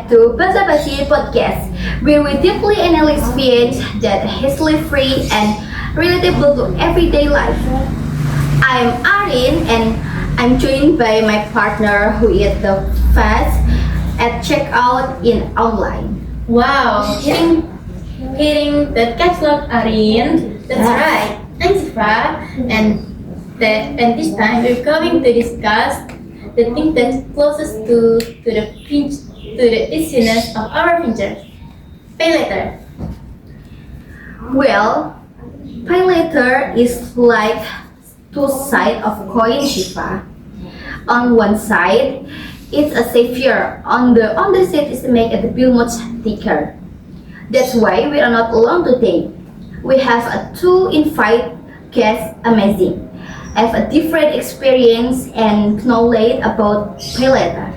back to Basa-basi podcast, where we deeply analyze fields that are hastily free and relatable to everyday life. I'm Arin and I'm joined by my partner who is the fast at checkout in online. Wow, hitting the caps lock, Arin. That's right. I'm Syifa, and this time we're going to discuss the thing that's closest to the easiness of our fingers. Paylater. Well, Paylater is like two sides of coin, Syifa. On one side, it's a savior. On the other side is to make the bill much thicker. That's why we are not alone today. We have a two invite guests amazing. Have a different experience and knowledge about Paylater.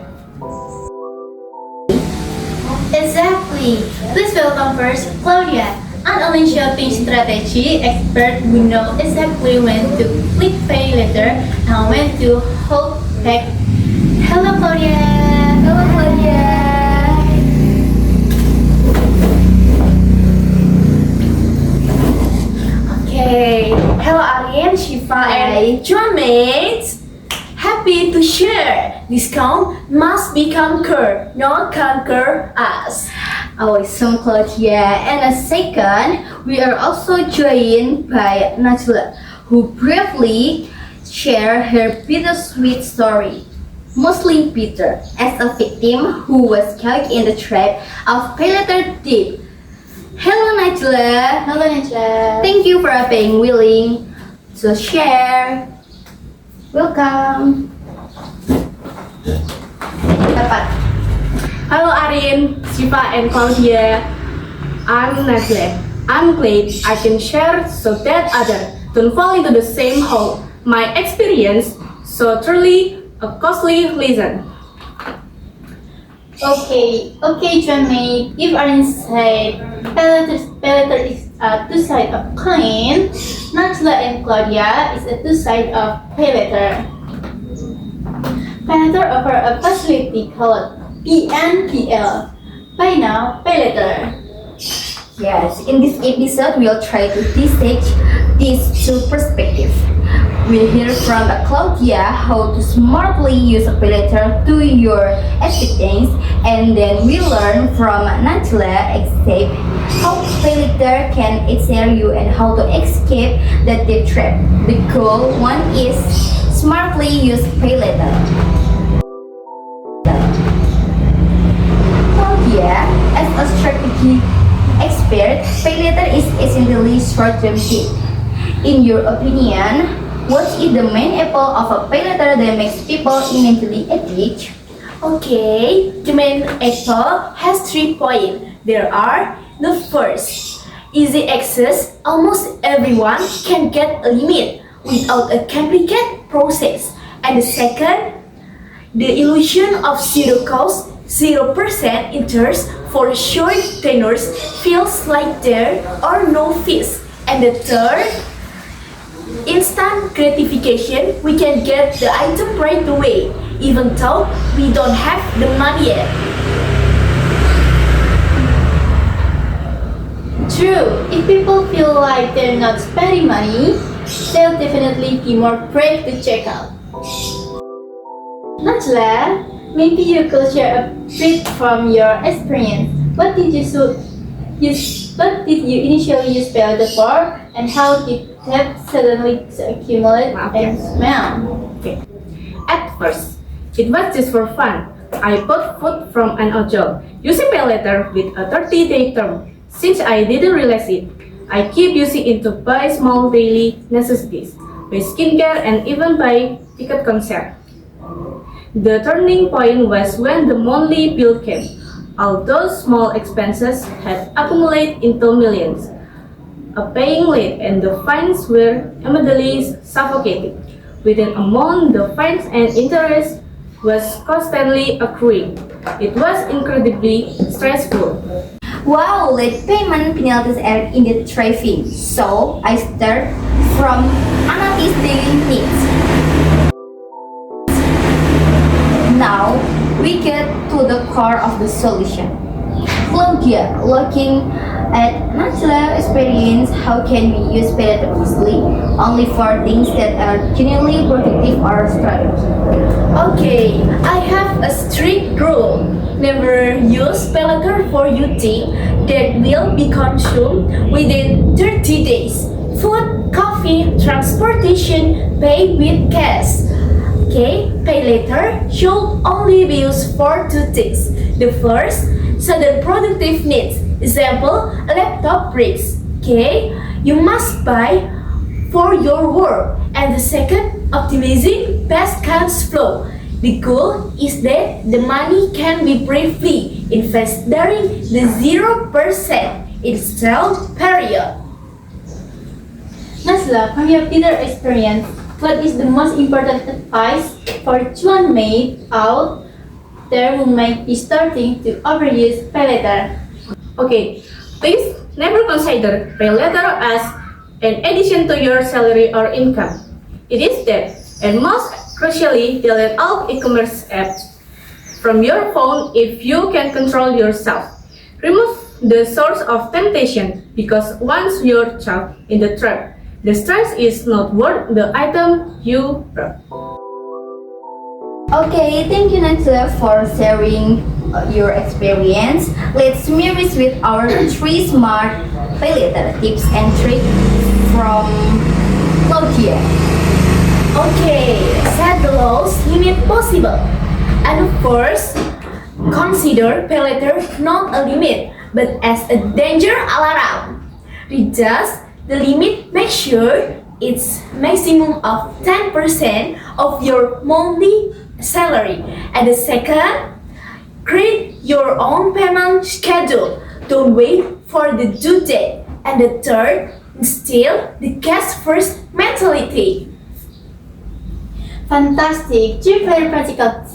Exactly. Please welcome first Claudia, an online shopping strategy expert who knows exactly when to click Paylater and when to hold back. Hello, Claudia. Hello, Claudia. Okay. Hello, Arin, Syifa, and John mates. Happy to share. Discount must become conquer, not conquer us. Awesome, Claudia. And a second, we are also joined by Naj'la, who briefly share her bittersweet story. Mostly bitter, as a victim who was caught in the trap of Paylater deep. Hello, Naj'la. Hello, Naj'la. Thank you for being willing to share. Welcome. Dapat. Hello Arin, Syifa and Claudia. I'm Naj'la. I'm glad I can share so that others don't fall into the same hole. My experience so truly a costly lesson. Okay, John mate. If Arin said Paylater is a two side of coin, Naj'la and Claudia is a two side of Paylater. Paylater offer a facility called PNPL. Buy now, Paylater. Yes, in this episode, we'll try to dissect these two perspectives. We'll hear from Claudia how to smartly use a Paylater to your advantage, and then we learn from Naj'la except how Paylater can excel you and how to escape the deep trap. The goal one is smartly use Paylater. Claudia, as a strategy expert, Paylater is essentially short-term debt. In your opinion, what is the main apple of a Paylater that makes people immediately addicted? Okay, the main apple has 3 points. There are the first, easy access. Almost everyone can get a limit without a complicated process. And the second, the illusion of zero cost, 0% interest for short tenors feels like there are no fees. And the third, instant gratification. We can get the item right away, even though we don't have the money yet. True, if people feel like they're not spending money, they'll definitely be more brave to check out. Naj'la, maybe you could share a bit from your experience. What did you initially use Paylater for, and how did debt suddenly accumulate and smell? Okay. At first, it was just for fun. I bought food from an ojol using Paylater with a 30-day term. Since I didn't realize it, I keep using it to buy small daily necessities, buy skincare, and even buy ticket concert. The turning point was when the monthly bill came. All those small expenses had accumulated into millions. A paying late and the fines were immediately suffocating. Within a month, the fines and interest was constantly accruing. It was incredibly stressful. Wow, late payment penalties are indeed thriving. So I start from analyze daily needs. Now we we get to the core of the solution. Claudia, looking at Naj'la experience, how can we use Paylater wisely only for things that are genuinely productive or strategic? Okay, I have a strict rule. Never use Paylater for you think that will be consumed within 30 days. Food, coffee, transportation, pay with cash. Okay, Paylater should only be used for two things. The first, sudden productive needs. Example, a laptop breaks. Okay, you must buy for your work. And the second, optimizing best cash flow. The goal is that the money can be briefly invested during the 0% install period. Naj'la, from your Peter experience, what is the most important advice for Chuan mate out there who might be starting to overuse Paylater? Okay, please never consider Paylater as an addition to your salary or income. It is that, and most crucially, delete all e-commerce apps from your phone if you can control yourself. Remove the source of temptation because once you're trapped in the trap, the stress is not worth the item you bought. Okay, thank you Naj'la for sharing your experience. Let's mirror with our 3 smart Paylater tips and tricks from Claudia. Okay, set the lowest limit possible. And first, consider Paylater not a limit, but as a danger alarm. Adjust the limit, make sure it's maximum of 10% of your monthly salary. And the second, create your own payment schedule. Don't wait for the due date. And the third, instill the cash first mentality. Fantastic! Three very practical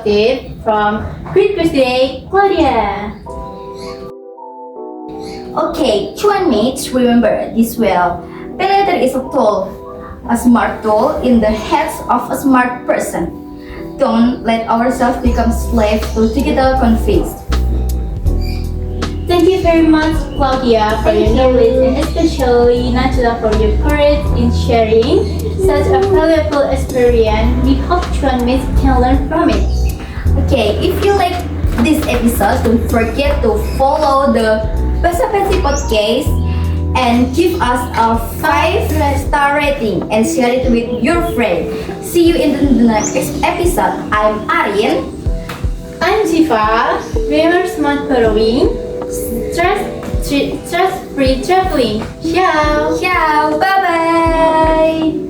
tips from Great Birthday, Claudia. Okay, Chuan mates, remember this well. Paylater is a tool, a smart tool in the hands of a smart person. Don't let ourselves become slaves to digital conflicts. Thank you very much, Claudia, for your knowledge and especially Naj'la for your courage in sharing such a valuable experience. We hope Chuan mates can learn from it. Okay, if you like this episode, don't forget to follow the Basa-basi podcast and give us a 5-star rating and share it with your friend. See you in the next episode. I'm Arin. I'm Syifa. Remember smart borrowing, stress-free traveling. Ciao! Ciao, bye-bye.